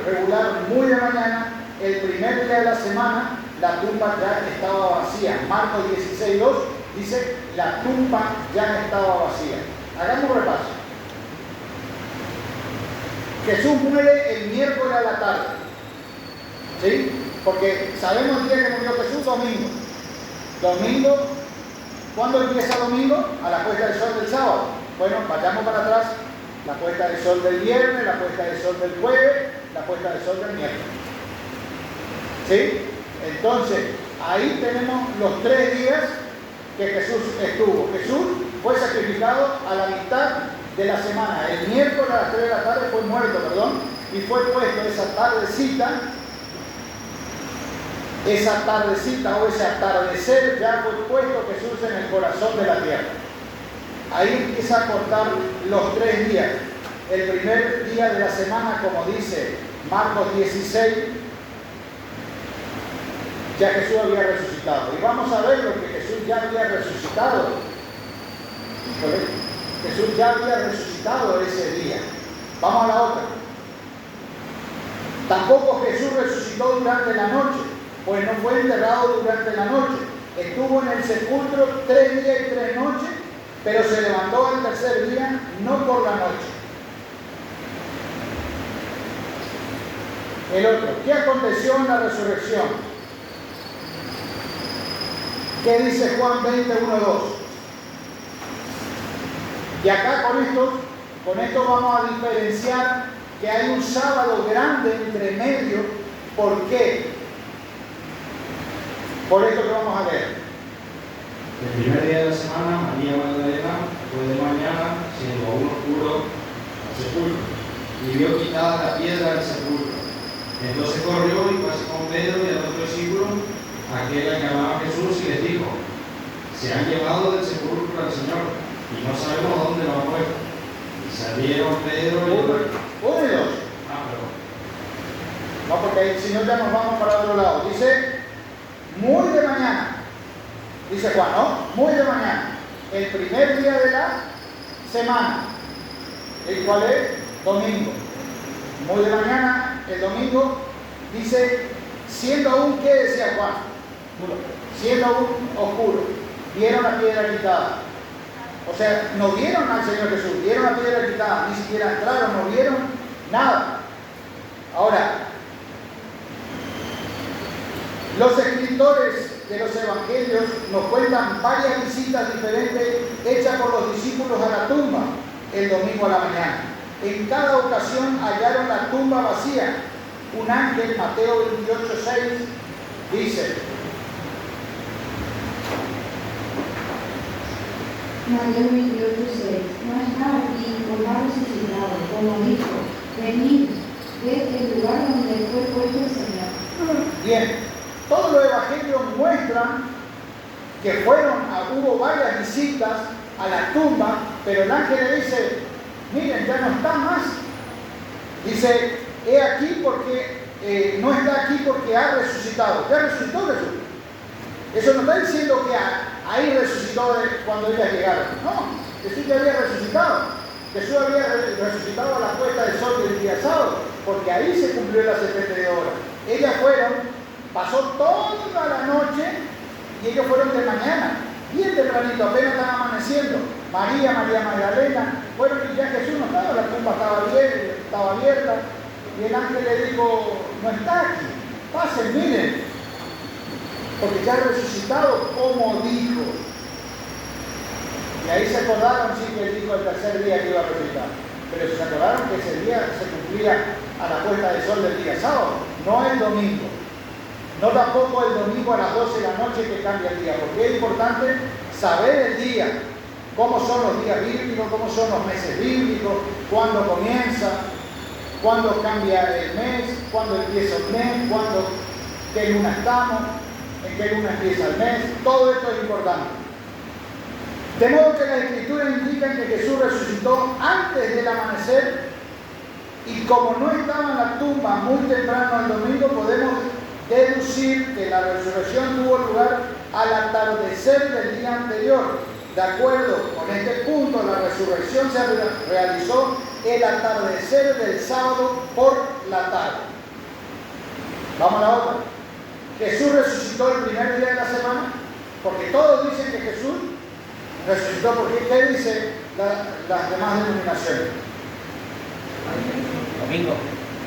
regular muy de mañana, el primer día de la semana, la tumba ya estaba vacía. Marcos 16:2 dice, la tumba ya estaba vacía. Hagamos un repaso. Jesús muere el miércoles a la tarde. ¿Sí? Porque sabemos el día que murió Jesús, domingo. Domingo, ¿cuándo empieza domingo? A la puesta del sol del sábado. Bueno, vayamos para atrás. La puesta del sol del viernes, la puesta del sol del jueves, la puesta del sol del miércoles. ¿Sí? Entonces, ahí tenemos los 3 días que Jesús estuvo. Jesús fue sacrificado a la mitad de la semana. El miércoles a las 3 de la tarde fue muerto, y fue puesto esa tardecita o ese atardecer, ya fue puesto Jesús en el corazón de la tierra. Ahí empieza a cortar los 3 días. El primer día de la semana, como dice Marcos 16, ya Jesús había resucitado. Y vamos a ver lo que Jesús ya había resucitado. Jesús ya había resucitado ese día. Vamos a la otra. Tampoco Jesús resucitó durante la noche, pues no fue enterrado durante la noche. Estuvo en el sepulcro 3 días y 3 noches, pero se levantó al 3er día, no por la noche. El otro, ¿qué aconteció en la resurrección? ¿Qué dice Juan 20:1-2? Y acá con esto vamos a diferenciar que hay un sábado grande entre medio. ¿Por qué? Por esto que vamos a leer. El primer día de la semana, María Magdalena fue de mañana, siendo aún oscuro, al sepulcro, y vio quitada la piedra del sepulcro. Entonces corrió y fue con Pedro y al otro discípulo, aquel al que amaba Jesús, y les dijo: se han llevado del sepulcro al Señor, y no sabemos dónde lo han puesto. Y salieron Pedro y... Uno y dos. Perdón. No, porque ahí, si no ya nos vamos para otro lado. Dice, muy de mañana. Dice Juan, ¿no? Muy de mañana. El primer día de la semana. ¿El cual es? Domingo. Muy de mañana, el domingo. Dice, siendo aún, ¿qué decía Juan? Siendo aún oscuro. Vieron la piedra quitada. O sea, no vieron al Señor Jesús, vieron la piedra quitada, ni siquiera entraron, no vieron nada. Ahora, los escritores de los evangelios nos cuentan varias visitas diferentes hechas por los discípulos a la tumba el domingo a la mañana. En cada ocasión hallaron la tumba vacía. Un ángel, Mateo 28:6, dice: Mateo 28:6, no está aquí, como ha resucitado, como dijo, venid, ved el lugar donde fue puesto el Señor. Bien, todos los evangelios muestran que hubo varias visitas a la tumba, pero el ángel le dice, miren, ya no está más. Dice, he aquí porque, no está aquí porque ha resucitado. Ya resucitó Jesús. Eso no está diciendo que ahí resucitó cuando ellas llegaron. No, Jesús ya había resucitado. Jesús había resucitado a la puesta del sol del día sábado, porque ahí se cumplió la 70 horas. Ellas pasó toda la noche y ellos fueron de mañana, bien tempranito, apenas estaba amaneciendo. María Magdalena, bueno, y ya Jesús no estaba, la tumba estaba abierta, y el ángel le dijo, no está aquí, pasen, miren, porque ya ha resucitado como dijo. Y ahí se acordaron, sí, que él dijo el tercer día que iba a resucitar, pero se acordaron que ese día se cumplía a la puesta del sol del día sábado, no el domingo. No tampoco el domingo a las 12 de la noche que cambia el día, porque es importante saber el día, cómo son los días bíblicos, cómo son los meses bíblicos, cuándo comienza, cuándo cambia el mes, cuándo empieza el mes, qué luna estamos, en qué luna empieza el mes, todo esto es importante. De modo que las escrituras indican que Jesús resucitó antes del amanecer, y como no estaba en la tumba muy temprano el domingo, podemos deducir que la resurrección tuvo lugar al atardecer del día anterior. De acuerdo con este punto, la resurrección se realizó el atardecer del sábado por la tarde. Vamos a la otra. Jesús resucitó el primer día de la semana, porque todos dicen que Jesús resucitó. Porque ¿qué dice las demás denominaciones?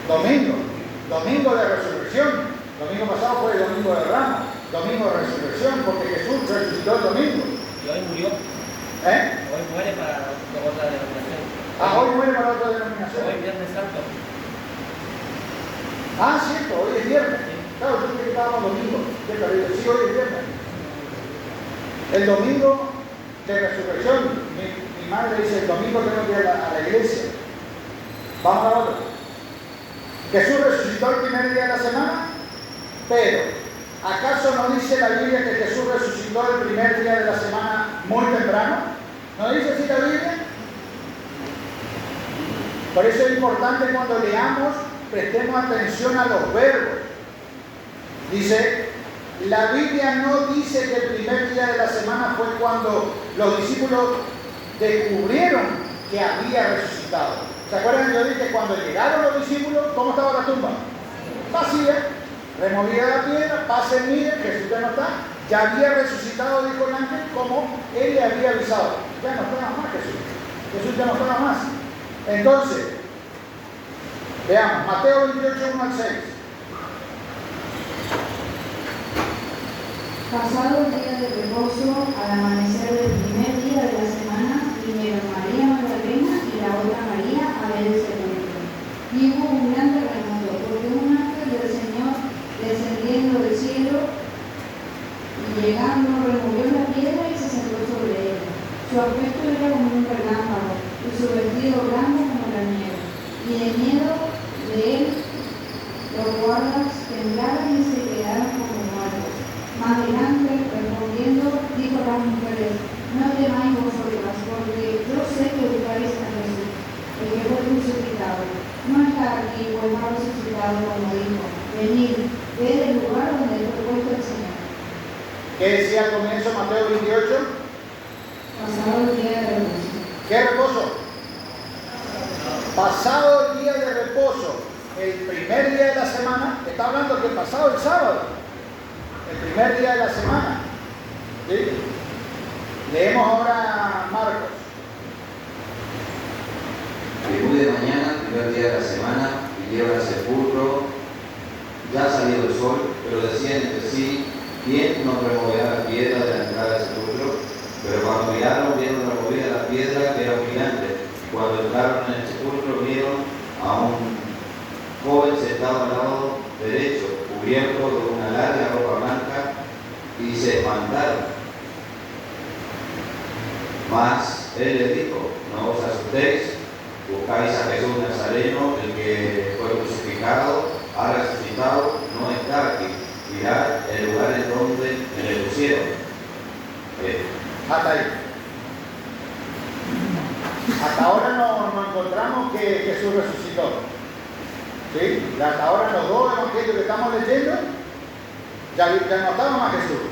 Domingo de resurrección. Domingo pasado fue el domingo de Ramos, domingo de resurrección, porque Jesús resucitó el domingo. Y hoy murió. Hoy muere para otra denominación. Hoy muere para otra denominación. Hoy Viernes Santo. Cierto, hoy es viernes. Claro, yo creí que estábamos domingo. Sí, hoy es viernes. El domingo de resurrección, mi madre dice, el domingo tengo que ir a la iglesia. Vamos a otro. Jesús resucitó el primer día de la semana, pero ¿acaso no dice la Biblia que Jesús resucitó el primer día de la semana muy temprano? ¿No dice así la Biblia? Por eso es importante cuando leamos, prestemos atención a los verbos. Dice, la Biblia no dice que el primer día de la semana fue cuando los discípulos descubrieron que había resucitado. ¿Se acuerdan que yo dije cuando llegaron los discípulos, cómo estaba la tumba? Vacía, removida la piedra, pasen, miren, Jesús ya no está. Ya había resucitado, dijo el ángel, como él le había avisado. Ya no estaba más Jesús. Jesús ya no estaba más. Entonces, Veamos, Mateo 28, 1 al 6. Pasado el día de reposo, al amanecer del primer día de la semana, vinieron María Magdalena y la otra María a ver el sepulcro. Y hubo un gran terremoto, porque un ángel del Señor, descendiendo del cielo y llegando, removió la piedra y se sentó sobre ella. Su aspecto era como un relámpago, y su vestido blanco como la nieve. Y de miedo de él, los guardas temblaron y se quedaron como muertos. Más adelante, respondiendo, dijo a las mujeres: no temáis vosotras, porque yo sé que buscáis a Jesús, el que fue crucificado. No está aquí, pues no ha resucitado, como dijo. Venid, ved el lugar donde fue puesto el Señor. ¿Qué decía al comienzo Mateo 28? Pasado el día de reposo. ¿Qué reposo? Pasado el día de reposo, el primer día de la semana, está hablando que pasado el sábado. El primer día de la semana. ¿Sí? Leemos ahora Marcos. Y muy de mañana, el primer día de la semana, vinieron al sepulcro, ya salió el sol, pero decían entre sí: ¿quién nos removerá la piedra de la entrada del sepulcro? Pero cuando miraron, vieron removida la piedra, que era muy grande. Cuando entraron en el sepulcro, vieron a un joven sentado al lado derecho, cubierto de una larga ropa blanca, y se espantaron. Mas él les dijo: no os asustéis, buscáis a Jesús Nazareno, el que fue crucificado, ha resucitado, no está aquí. Mirad el lugar en donde le pusieron. Hasta ahí. Hasta ahora nos encontramos que Jesús resucitó. ¿Sí? Y hasta ahora los dos evangelios que estamos leyendo ya no estaban a Jesús.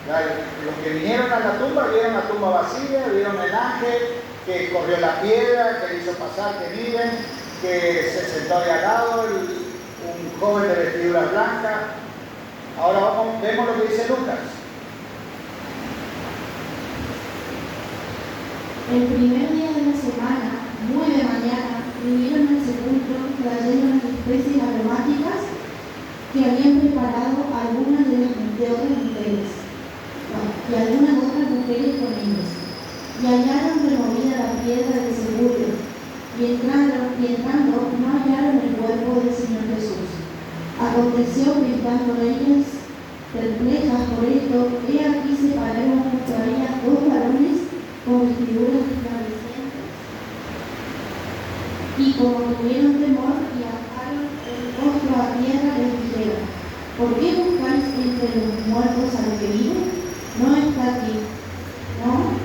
Ya los que vinieron a la tumba vieron la tumba vacía, vieron el ángel que corrió la piedra, que le hizo pasar, que miren, que se sentó ahí al lado, un joven de vestidura blanca. Ahora vemos lo que dice Lucas. El primer día de la semana, muy de mañana, vinieron al sepulcro trayendo las especies aromáticas que habían preparado algunas de otras mujeres, y algunas otras mujeres con ellos. Y hallaron removida la piedra del sepulcro, y entrando no hallaron el cuerpo del Señor Jesús. Aconteció que estando ellas perplejas por esto, he aquí se pararon junto a ellas dos varones con vestiduras resplandecientes, y como tuvieron temor y bajaron el rostro a tierra, les dijeron: ¿por qué buscáis entre los muertos al que vive? No está aquí, ¿no?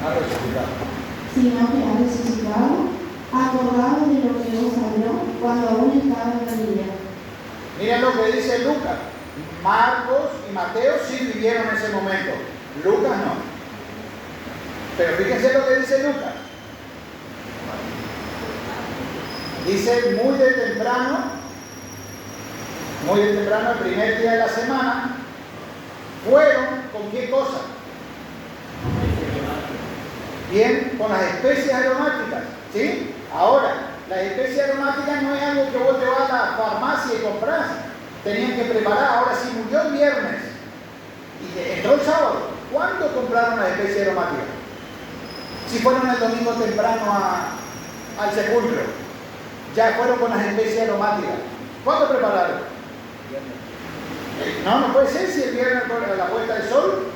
Ha resucitado. Sino que ha resucitado. Acordaos de lo que os habló cuando aún estaba en Galilea. Miren lo que dice Lucas. Marcos y Mateo sí vivieron ese momento. Lucas no. Pero fíjense lo que dice Lucas. Dice muy de temprano, el primer día de la semana, fueron ¿con qué cosa? Bien, con las especies aromáticas, ¿sí? Ahora, las especies aromáticas no es algo que vos te vas a la farmacia y compras. Tenían que preparar. Ahora sí, murió el viernes y entró el sábado. ¿Cuándo compraron las especies aromáticas? Si fueron el domingo temprano al sepulcro, ya fueron con las especies aromáticas. ¿Cuándo prepararon? No puede ser si el viernes a la puesta del sol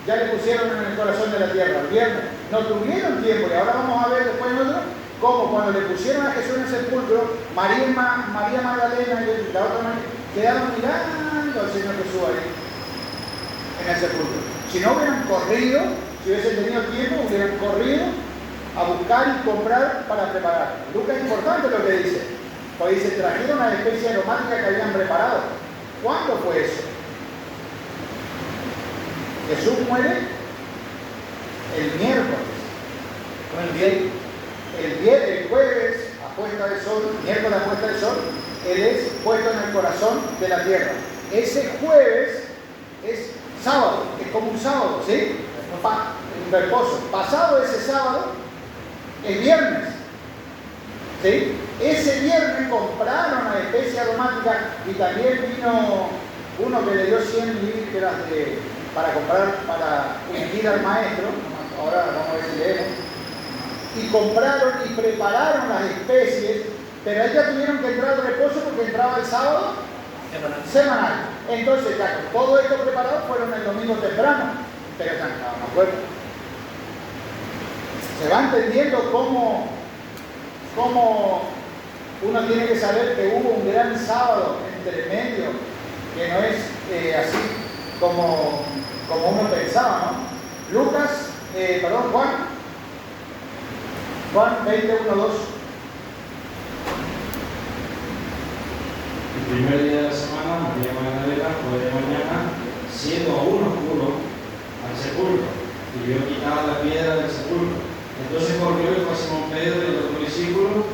ya le pusieron en el corazón de la tierra. El viernes no tuvieron tiempo, y ahora vamos a ver después nosotros cómo cuando le pusieron a Jesús en el sepulcro, María Magdalena y la otra María quedaron mirando al Señor Jesús ahí en el sepulcro. Si no hubieran corrido, si hubiesen tenido tiempo, hubieran corrido a buscar y comprar para preparar. Lucas es importante lo que dice, porque dice: trajeron las especies aromáticas que habían preparado. ¿Cuándo fue eso? Jesús muere el miércoles. El jueves, a puesta del sol, miércoles a puesta del sol, Él es puesto en el corazón de la tierra. Ese jueves es sábado, es como un sábado, ¿sí? Un reposo. Pasado ese sábado, el viernes. ¿Sí? Ese viernes compraron la especia aromática y también vino uno que le dio 100 libras para comprar, para ungir al maestro. Ahora vamos a ver si leemos. Y compraron y prepararon las especies, pero ellos tuvieron que entrar al reposo porque entraba el sábado semanal. Entonces, ya con todo esto preparado, fueron el domingo temprano, pero ya no estaban de acuerdo. Se va entendiendo cómo uno tiene que saber que hubo un gran sábado entre medio, que no es así como uno pensaba, ¿no? Juan 21:2. El primer día de la semana, María Magdalena fue de mañana, siendo aún oscuro, al sepulcro, y vio quitada la piedra del sepulcro. Entonces corrió y fue a Simón Pedro y el otro discípulo,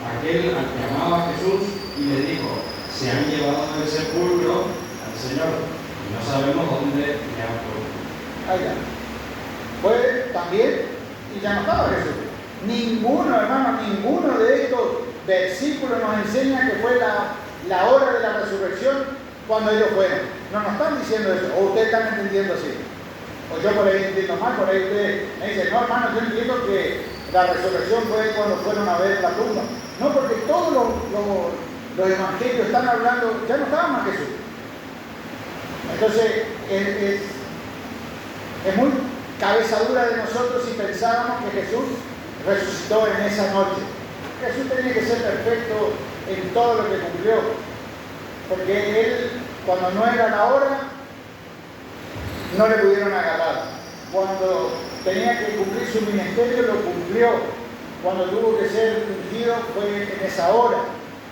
aquel al que amaba a Jesús, y le dijo: se han llevado del sepulcro al Señor, y no sabemos dónde le han puesto. Ahí ya. Fue también, y ya no estaba Jesús. Ninguno, hermano, ninguno de estos versículos nos enseña que fue la hora de la resurrección cuando ellos fueron. No nos están diciendo eso, o ustedes están entendiendo así. O yo por ahí entiendo mal, por ahí ustedes me dicen: no, hermano, yo entiendo que la resurrección fue cuando fueron a ver la tumba. No, porque todos los evangelios están hablando, ya no estaba más Jesús. Entonces, es muy cabeza dura de nosotros si pensábamos que Jesús resucitó en esa noche. Jesús tenía que ser perfecto en todo lo que cumplió, porque él, cuando no era la hora, no le pudieron agarrar. Cuando tenía que cumplir su ministerio, lo cumplió. Cuando tuvo que ser ungido, fue en esa hora.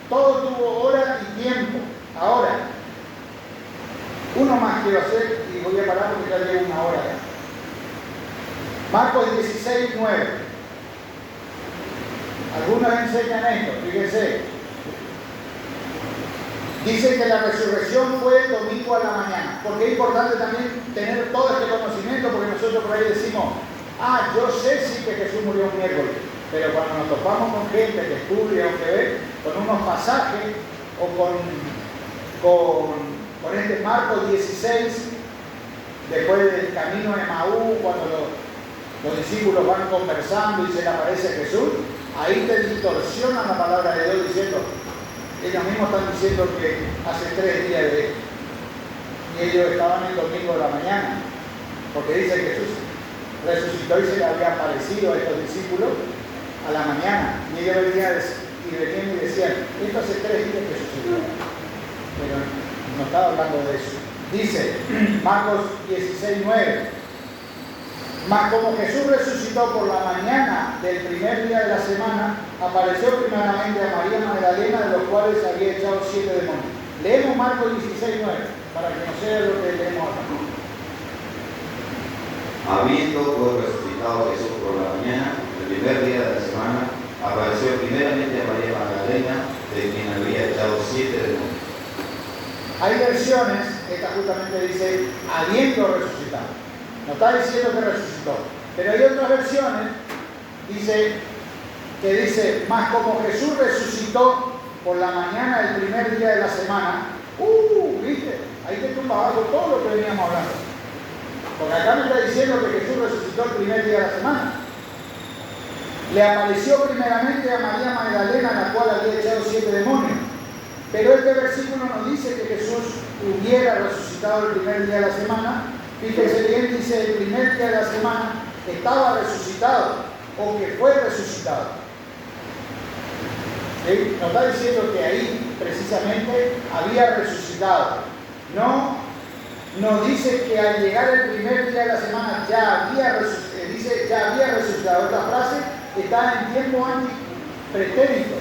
Todo tuvo hora y tiempo. Ahora, uno más quiero hacer y voy a parar porque ya llevo una hora. Marcos 16:9. Algunos enseñan esto, fíjense. Dice que la resurrección fue el domingo a la mañana, porque es importante también tener todo este conocimiento, porque nosotros por ahí decimos: yo sé sí que Jesús murió un miércoles, pero cuando nos topamos con gente que estudia o que ve, con unos pasajes o con este Marcos 16, después del camino de Emaús, cuando los discípulos van conversando y se le aparece Jesús, ahí te distorsionan la palabra de Dios diciendo: ellos mismos están diciendo que hace 3 días de esto. Y ellos estaban el domingo de la mañana, porque dice que Jesús resucitó y se le había aparecido a estos discípulos a la mañana. Y ellos venían y decían: esto hace 3 días que sucedió. Pero no estaba hablando de eso. Dice Marcos 16:9. Mas como Jesús resucitó por la mañana del primer día de la semana, apareció primeramente a María Magdalena, de los cuales había echado 7 demonios. Leemos Marcos 16:9, para que no sea lo que leemos acá. Habiendo pues resucitado Jesús por la mañana, el primer día de la semana, apareció primeramente a María Magdalena, de quien había echado 7 demonios. Hay versiones, esta justamente dice: habiendo resucitado. No está diciendo que resucitó. Pero hay otras versiones que dice: mas como Jesús resucitó por la mañana del primer día de la semana, ¿viste? Ahí te tumba abajo todo lo que veníamos hablando. Porque acá me está diciendo que Jesús resucitó el primer día de la semana. Le apareció primeramente a María Magdalena, la cual había echado 7 demonios. Pero este versículo nos dice que Jesús hubiera resucitado el primer día de la semana. Fíjese bien, dice: el primer día de la semana estaba resucitado, o que fue resucitado. ¿Sí? Nos está diciendo que ahí precisamente había resucitado. No dice que al llegar el primer día de la semana ya había resucitado. Dice: ya había resucitado. Esta frase está en tiempo pretérito.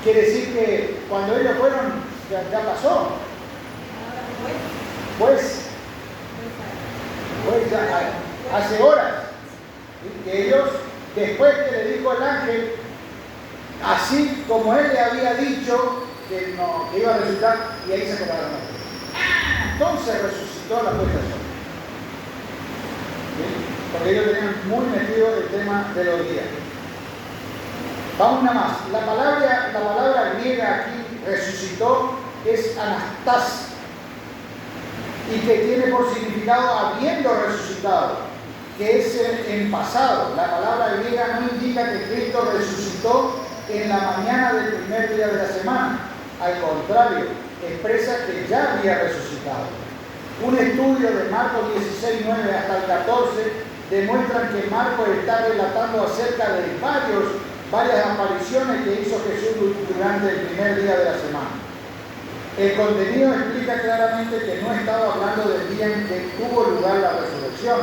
Quiere decir que cuando ellos fueron, ya pasó. Pues ya hace horas, que ellos, después que le dijo el ángel, así como él le había dicho que iba a resucitar, y ahí se acordaron. Entonces resucitó la puesta de sol. ¿Sí? Porque ellos tenían muy metido el tema de los días. Vamos una más. La palabra griega aquí, resucitó, es anastas, y que tiene por significado habiendo resucitado, que es en pasado. La palabra griega no indica que Cristo resucitó en la mañana del primer día de la semana. Al contrario, expresa que ya había resucitado. Un estudio de Marcos 16, 9 hasta el 14 demuestran que Marcos está relatando acerca de varias apariciones que hizo Jesús durante el primer día de la semana. El contenido explica claramente que no estaba hablando del día en que tuvo lugar la resurrección.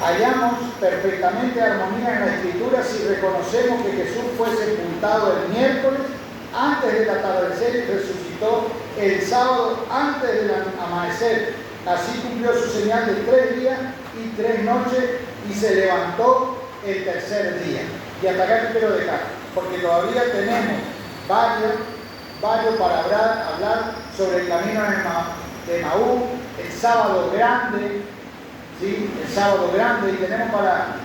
Hallamos perfectamente armonía en la Escritura si reconocemos que Jesús fue sepultado el miércoles antes del atardecer y resucitó el sábado antes del amanecer. Así cumplió su señal de 3 días y 3 noches y se levantó el tercer día. Y hasta acá te quiero dejar, porque todavía tenemos varios para hablar sobre el camino de Emaús, el sábado grande, ¿sí? El sábado grande, y tenemos para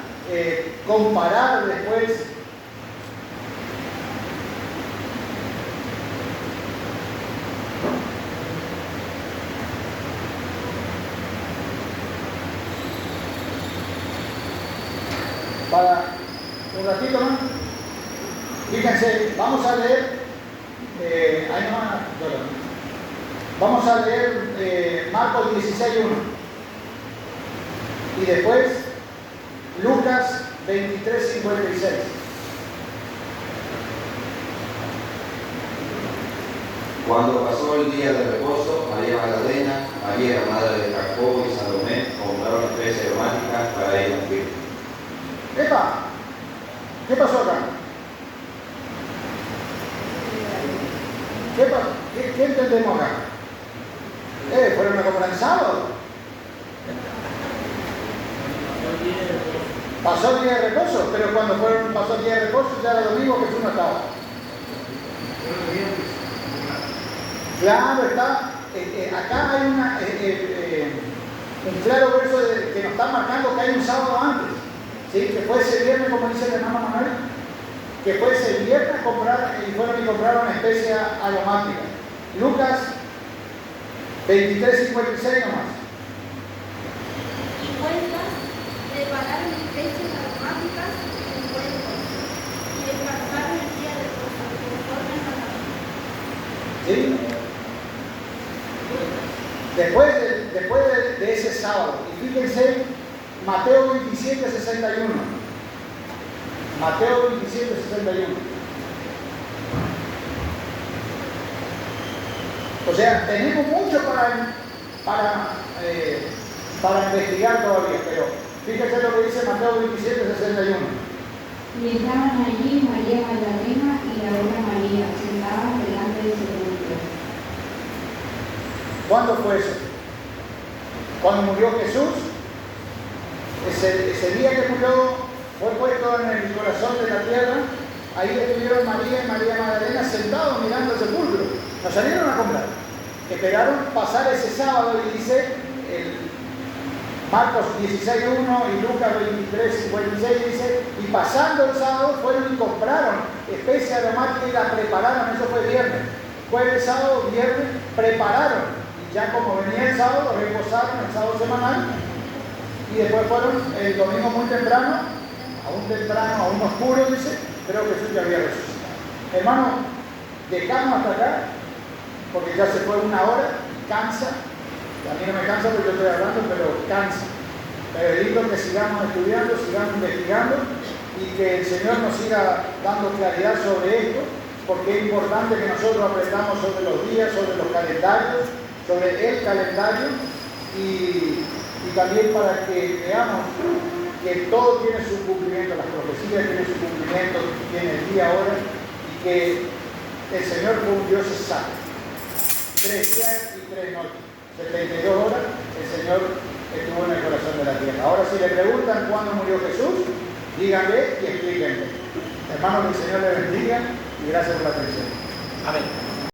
comparar después para un ratito más. Fíjense, vamos a leer vamos a leer Marcos 16, 1 y después Lucas 23, 56. Cuando pasó el día de reposo, María Magdalena, María la madre de Jacobo y Salomé compraron especies aromáticas para ir a ungir. ¡Epa! ¿Qué pasó acá? ¿Qué entendemos acá? ¿Fueron a comprar el sábado? Pasó el día de reposo, pero cuando pasó el día de reposo ya era domingo, Jesús no estaba. Claro, está. Acá hay un claro verso que nos está marcando que hay un sábado antes. ¿Sí? Que fue ese viernes, como dice el hermano Manuel, que fue ese viernes fueron y compraron especies aromáticas. Lucas 23, 56 nomás. Y cuentas, prepararon especies aromáticas en cuentos y descansaron el día de reposo, conforme a la ley. ¿Sí? Después de ese sábado, y fíjense, Mateo 27, 61. Mateo 27, 61. O sea, tenemos mucho para investigar todavía, pero fíjense lo que dice Mateo 27, 61. Y estaban allí María Magdalena y la otra María, sentadas delante del sepulcro. ¿Cuándo fue eso? Cuando murió Jesús. Ese día que murió fue puesto en el corazón de la tierra. Ahí estuvieron María y María Magdalena sentados mirando el sepulcro. No salieron a comprar. Esperaron pasar ese sábado, y dice Marcos 16, 1 y Lucas 23, 56, dice, y pasando el sábado fueron y compraron especies aromáticas y las prepararon. Eso fue viernes. Jueves, sábado, viernes, prepararon. Y ya como venía el sábado, reposaron el sábado semanal. Y después fueron el domingo muy temprano, aún oscuro, dice, pero Jesús ya había resucitado. Hermano, dejamos hasta acá, porque ya se fue 1 hora, cansa. A mí no me cansa porque yo estoy hablando, pero cansa. Pero digo que sigamos estudiando, sigamos investigando, y que el Señor nos siga dando claridad sobre esto, porque es importante que nosotros aprendamos sobre los días, sobre los calendarios, sobre el calendario, y también para que veamos que todo tiene su cumplimiento, las profecías tienen su cumplimiento, tiene el día, hora, y que el Señor fue un Dios exacto. 3 días y 3 noches, 72 horas, el Señor estuvo en el corazón de la tierra. Ahora, si le preguntan cuándo murió Jesús, díganle y explíquenle. Hermanos, que el Señor les bendiga y gracias por la atención. Amén.